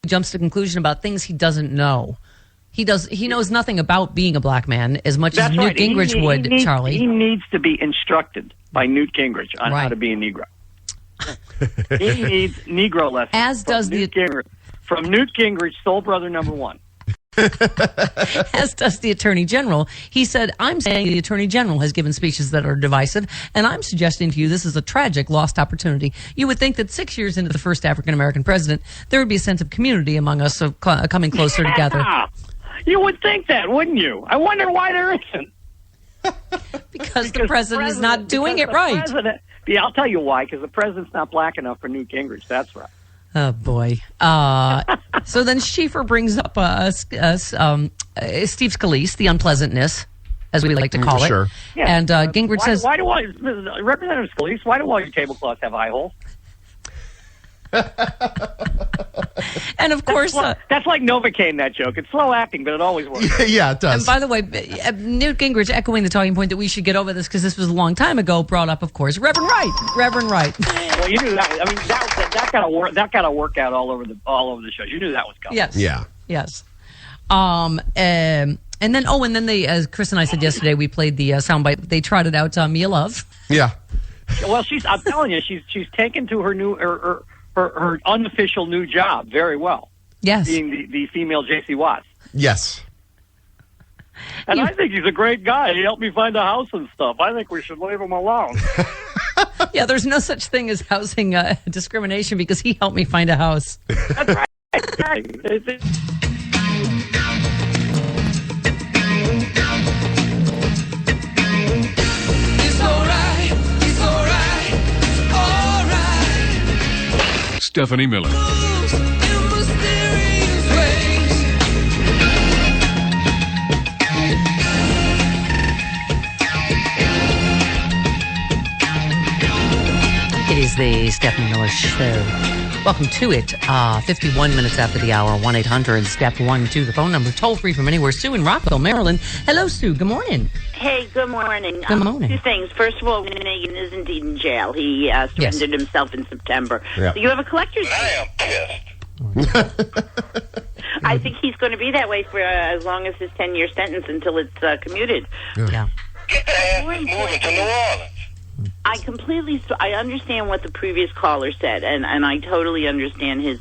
jumps to conclusion about things he doesn't know. He knows nothing about being a black man as much as Newt Gingrich would, Charlie. He needs to be instructed by Newt Gingrich on how to be a Negro. He needs Negro lessons. As does from Newt Gingrich, soul brother number one. As does the Attorney General. He said, I'm saying the Attorney General has given speeches that are divisive, and I'm suggesting to you this is a tragic lost opportunity. You would think that 6 years into the first African-American president, there would be a sense of community among us of coming closer together. You would think that, wouldn't you? I wonder why there isn't. Because the president is not doing it right. Yeah, I'll tell you why, because the president's not black enough for Newt Gingrich. That's right. Oh, boy. So then Schieffer brings up Steve Scalise, the unpleasantness, as we like to call it. Sure. Yeah. And Gingrich says... Representative Scalise, why do all your tablecloths have eye holes? And of course... That's like Novocaine, that joke. It's slow acting, but it always works. Yeah, it does. And by the way, Newt Gingrich, echoing the talking point that we should get over this because this was a long time ago, brought up, of course, Reverend Wright. Well, you knew that. I mean, that got to work out all over the shows. You knew that was coming. Yes. Yeah. Yes. And then they, as Chris and I said yesterday, we played the soundbite. They trotted out Mia Love. Yeah. Well, I'm telling you, she's taken to her new her unofficial new job very well. Yes. Being the female J.C. Watts. Yes. And I think he's a great guy. He helped me find a house and stuff. I think we should leave him alone. Yeah, there's no such thing as housing discrimination because he helped me find a house. That's right. That's right. Stephanie Miller. It is the Stephanie Miller Show. Welcome to it. 51 minutes after the hour, 1-800-STEP-1-2, the phone number, toll free from anywhere. Sue in Rockville, Maryland. Hello, Sue. Good morning. Hey, good morning. Good morning. Two things. First of all, Megan is indeed in jail. He surrendered himself in September. Yeah. So you have a collector's. I am pissed. I think he's going to be that way for as long as his 10-year sentence until it's commuted. Yeah. Get the ass moving to New Orleans. I understand what the previous caller said, and I totally understand his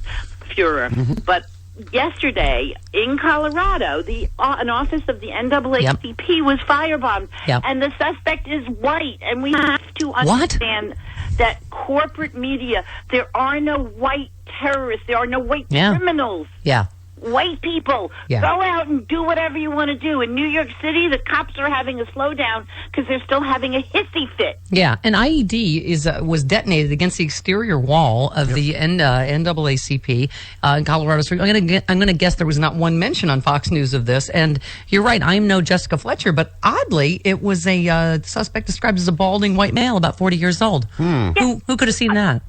furor. Mm-hmm. But yesterday in Colorado, an office of the NAACP was firebombed, and the suspect is white. And we have to understand that corporate media, there are no white terrorists, there are no white criminals. Yeah. White people, go out and do whatever you want to do. In New York City, the cops are having a slowdown because they're still having a hissy fit. Yeah, an IED was detonated against the exterior wall of the NAACP in Colorado Springs. I'm gonna guess there was not one mention on Fox News of this. And you're right, I'm no Jessica Fletcher, but oddly, it was a suspect described as a balding white male, about 40 years old. Who could have seen that?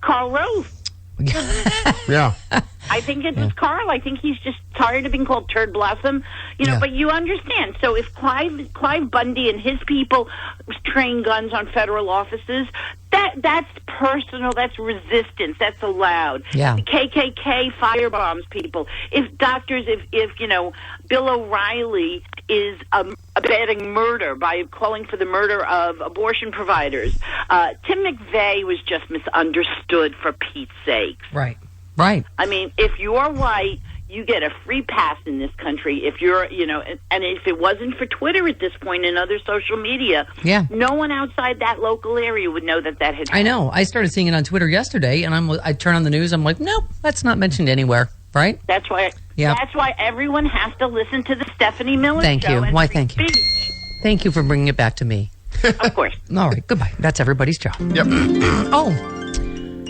Carl Rove. Yeah. I think it was Carl. I think he's just tired of being called Turd Blossom. But you understand. So if Clive Bundy and his people train guns on federal offices, that's personal. That's resistance. That's allowed. Yeah. The KKK firebombs people. If doctors, if Bill O'Reilly is abetting murder by calling for the murder of abortion providers, Tim McVeigh was just misunderstood, for Pete's sake. Right. I mean, if you're white, you get a free pass in this country. If you're, and if it wasn't for Twitter at this point and other social media, no one outside that local area would know that had happened. I know. I started seeing it on Twitter yesterday, and I turn on the news. I'm like, nope, that's not mentioned anywhere. Right? That's why. Yeah. That's why everyone has to listen to the Stephanie Miller Thank Show. you. Why? Thank you. Thank you for bringing it back to me. Of course. All right. Goodbye. That's everybody's job. Yep.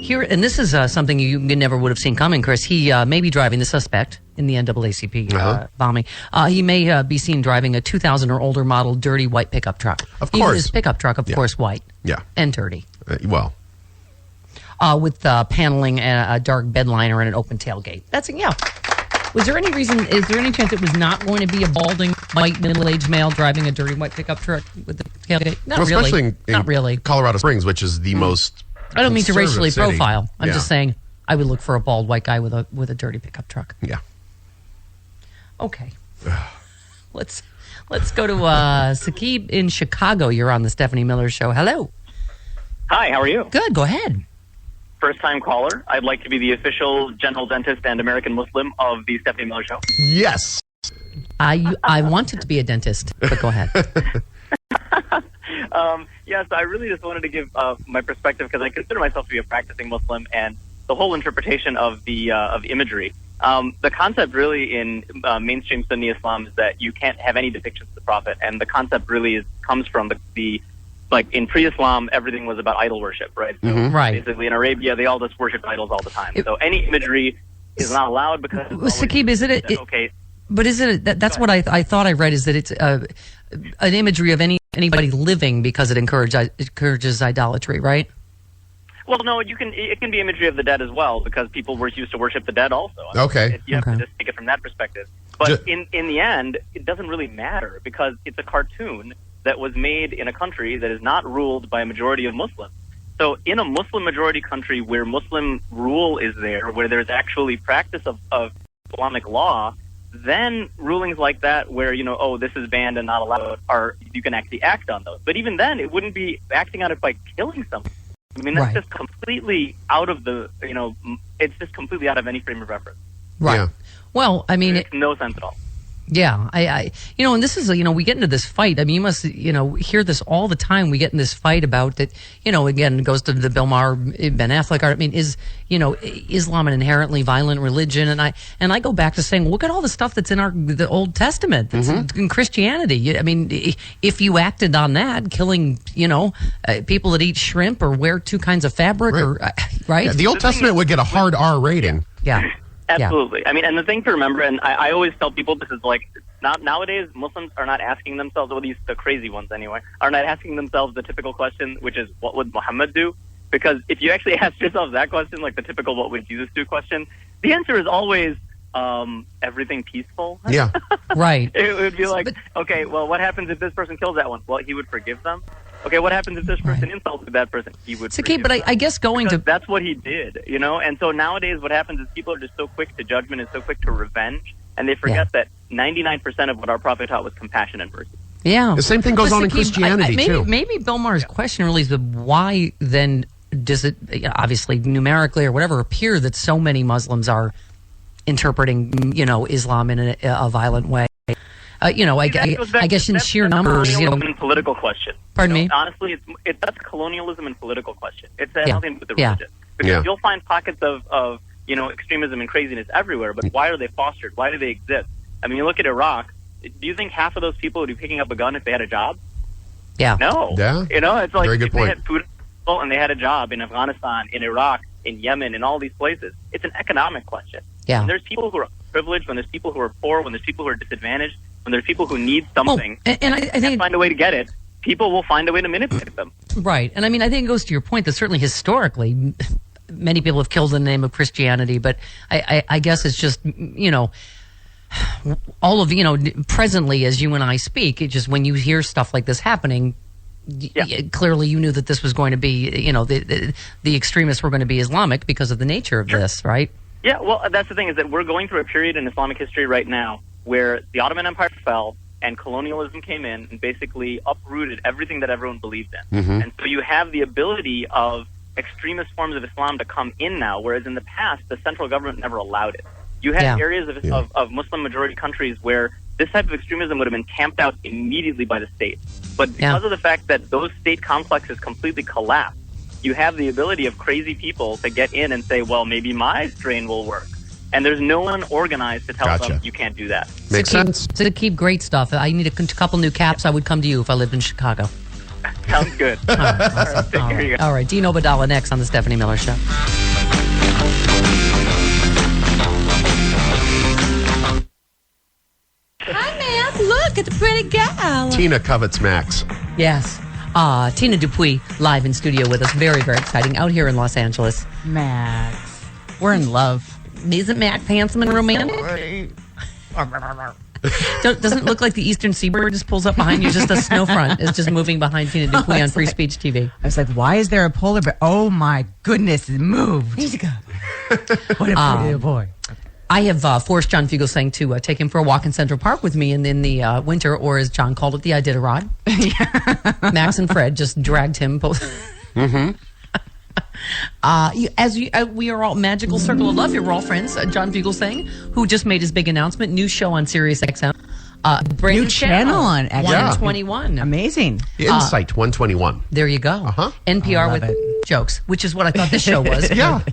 Here, and this is something you never would have seen coming, Chris. He may be driving the suspect in the NAACP bombing. He may be seen driving a 2000 or older model dirty white pickup truck. Of course. Even his pickup truck, of course, white. Yeah. And dirty. With paneling and a dark bed liner and an open tailgate. Was there any reason, is there any chance it was not going to be a balding, white, middle-aged male driving a dirty white pickup truck with the tailgate? Especially Not really. Colorado Springs, which is the most I don't mean to racially city. profile. I'm just saying, I would look for a bald white guy with a dirty pickup truck. Yeah. Okay. Let's go to Sakib in Chicago. You're on the Stephanie Miller Show. Hello. Hi, how are you? Good. Go ahead. First-time caller. I'd like to be the official general dentist and American Muslim of the Stephanie Miller Show. Yes. I wanted to be a dentist, but go ahead. Yes, I really just wanted to give my perspective because I consider myself to be a practicing Muslim, and the whole interpretation of the imagery. The concept really in mainstream Sunni Islam is that you can't have any depictions of the Prophet, and the concept really comes from the like in pre-Islam, everything was about idol worship, right? So Right. Basically, in Arabia, they all just worship idols all the time. So any imagery is not allowed because Sakib, is it okay? But isn't it that's what I thought I read is that it's an imagery of anybody living because it encourages idolatry, right? Well, no, it can be imagery of the dead as well because people were used to worship the dead also. Okay. You have to just take it from that perspective. But in the end, it doesn't really matter because it's a cartoon that was made in a country that is not ruled by a majority of Muslims. So in a Muslim majority country where Muslim rule is there, where there's actually practice of Islamic law, then rulings like that where, this is banned and not allowed, you can actually act on those. But even then, it wouldn't be acting on it by killing someone. I mean, that's just completely out of it's just completely out of any frame of reference. Right. Yeah. Well, I mean, It makes no sense at all. Yeah, and this is, we get into this fight. I mean, you must, hear this all the time. We get in this fight about that, again, it goes to the Bill Maher, Ben Affleck. I mean, is Islam an inherently violent religion? And I go back to saying, look at all the stuff that's in the Old Testament, that's in Christianity. I mean, if you acted on that, killing, people that eat shrimp or wear two kinds of fabric, right? Yeah, the Old Testament would get a hard R rating. Yeah. Absolutely. I mean, and the thing to remember, and I always tell people this is like, nowadays Muslims are not asking themselves, well, the crazy ones anyway, are not asking themselves the typical question, which is, what would Muhammad do? Because if you actually ask yourself that question, like the typical what would Jesus do question, the answer is always everything peaceful. Yeah. Right. It would be like, okay, well, what happens if this person kills that one? Well, he would forgive them. Okay, what happens if this person insulted that person? He would. It's okay, but I guess that's what he did, And so nowadays, what happens is people are just so quick to judgment and so quick to revenge, and they forget that 99% of what our prophet taught was compassion and mercy. Yeah, the same thing goes on in Christianity too. Maybe Bill Maher's question really is, why then does it, obviously numerically or whatever, appear that so many Muslims are interpreting, Islam in a violent way? I guess in sheer numbers, political question. Pardon me? Honestly, that's colonialism and political question. It's nothing to do with the religion. Yeah. Because you'll find pockets of extremism and craziness everywhere, but why are they fostered? Why do they exist? I mean, you look at Iraq, do you think half of those people would be picking up a gun if they had a job? Yeah. No. Yeah. It's like Very good if point. they had food and they had a job in Afghanistan, in Iraq, in Yemen, in all these places, it's an economic question. Yeah. When there's people who are privileged, when there's people who are poor, when there's people who are disadvantaged, when there's people who need something and I think find a way to get it, people will find a way to manipulate them. Right. And I mean, I think it goes to your point that certainly historically many people have killed in the name of Christianity, but I guess it's just, all of, presently as you and I speak, it just, when you hear stuff like this happening, clearly you knew that this was going to be, the extremists were going to be Islamic because of the nature of this, right? Yeah, well, that's the thing, is that we're going through a period in Islamic history right now where the Ottoman Empire fell and colonialism came in and basically uprooted everything that everyone believed in. And so you have the ability of extremist forms of Islam to come in now, whereas in the past, the central government never allowed it. You had areas of Muslim majority countries where this type of extremism would have been tamped out immediately by the state. But because of the fact that those state complexes completely collapsed, you have the ability of crazy people to get in and say, well, maybe my strain will work. And there's no one organized to tell them you can't do that. Makes sense. To keep great stuff. I need a couple new caps. I would come to you if I lived in Chicago. Sounds good. All right, All right. Dino Badala next on the Stephanie Miller Show. Hi, ma'am. Look at the pretty gal. Tina covets Max. Yes. Tina Dupuis live in studio with us. Very, very exciting. Out here in Los Angeles. Max. We're in love. Isn't Mac handsome and romantic? Doesn't it look like the Eastern Seaboard just pulls up behind you? Just a snow front is just moving behind Tina Dupuy on Free Speech TV. I was like, why is there a polar bear? Oh my goodness, it moved. He's a go. What a pretty boy. I have forced John Fugelsang to take him for a walk in Central Park with me in the winter, or as John called it, the Iditarod. Max and Fred just dragged him both. Mm-hmm. We are all magical circle of love here. We're all friends. John Fugelsang, who just made his big announcement, new show on Sirius XM. New channel on XM. 121. Amazing. Insight 121. There you go. NPR with jokes, which is what I thought this show was. Yeah.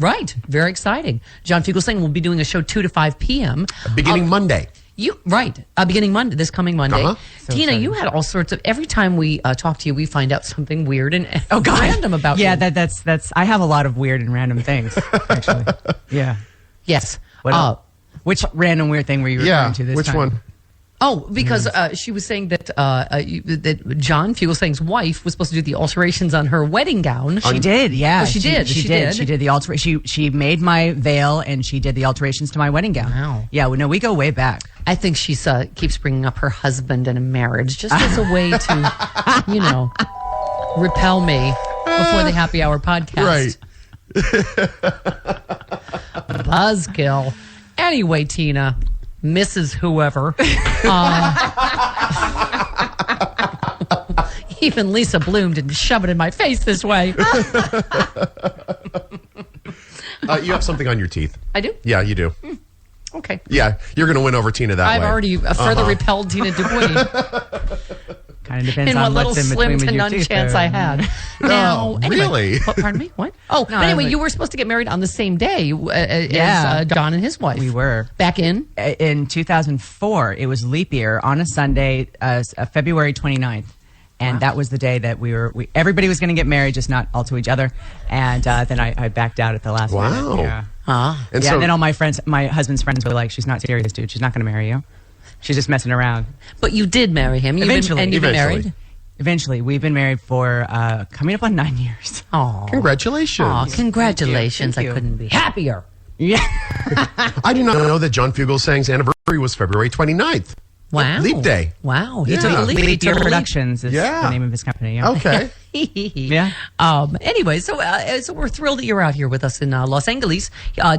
Right. Very exciting. John Fugelsang will be doing a show 2 to 5 p.m. Beginning Monday. Beginning Monday, this coming Monday. So Tina, exciting. you had all sorts of. Every time we talk to you, we find out something weird and random about you. Yeah, that's. I have a lot of weird and random things, actually. Yeah. Yes. Which random weird thing were you referring to this which time? one? Oh, because she was saying that that John Fugelsang's wife was supposed to do the alterations on her wedding gown. She did, yeah. Oh, she did. She did the alteration. She made my veil and she did the alterations to my wedding gown. Wow. Yeah, no, we go way back. I think she keeps bringing up her husband and a marriage just as a way to, repel me before the Happy Hour podcast. Right. Buzzkill. Anyway, Tina, Mrs. Whoever. Even Lisa Bloom didn't shove it in my face this way. You have something on your teeth. I do? Yeah, you do. Okay. Yeah, you're going to win over Tina that way. I've already further repelled Tina Dupuy. Kind of depends in on what what's little in slim between to with your none teeth chance there. I had. Now, anyway, really? Pardon me? What? Oh, but anyway, you were supposed to get married on the same day as John and his wife. We were. Back in 2004, it was leap year on a Sunday, February 29th. And that was the day that everybody was going to get married, just not all to each other. And then I backed out at the last minute. Wow. Yeah. And And then all my husband's friends were like, she's not serious, dude. She's not going to marry you. She's just messing around. But you did marry him. You've been married? Eventually. We've been married for coming up on 9 years. Oh, congratulations. Oh, congratulations. Thank you. I couldn't be happier. Yeah. I did not know that John Fugelsang's anniversary was February 29th. Wow. Leap day. Wow. He Yeah. took a leap. Leap He took a leap. Productions is the name of his company. Yeah. Okay. Yeah. Anyway, so we're thrilled that you're out here with us in Los Angeles.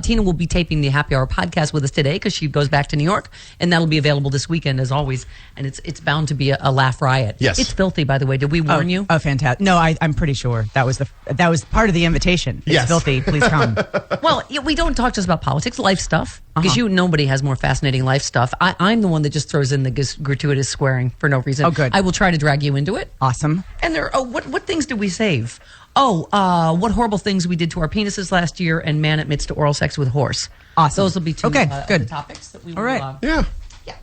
Tina will be taping the Happy Hour podcast with us today because she goes back to New York, and that'll be available this weekend as always. And it's bound to be a laugh riot. Yes. It's filthy, by the way. Did we warn you? Oh, fantastic! No, I'm pretty sure that was part of the invitation. It's Yes. filthy. Please come. Well, we don't talk just about politics, life stuff, because nobody has more fascinating life stuff. I'm the one that just throws in the gratuitous swearing for no reason. Oh, good. I will try to drag you into it. Awesome. And what things did we save? What horrible things we did to our penises last year, and man admits to oral sex with horse. Awesome. Those will be two Okay, good. the topics that we will, All right. Yeah.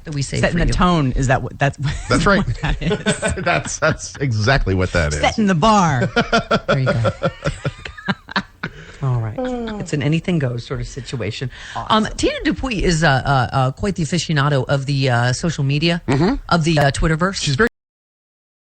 that we saved Setting for the you. tone is that's That's right. what that is. That's exactly what that is. Setting the bar. There you go. All right. It's an anything goes sort of situation. Awesome. Tina Dupuy is quite the aficionado of the social media, of the Twitterverse. She's very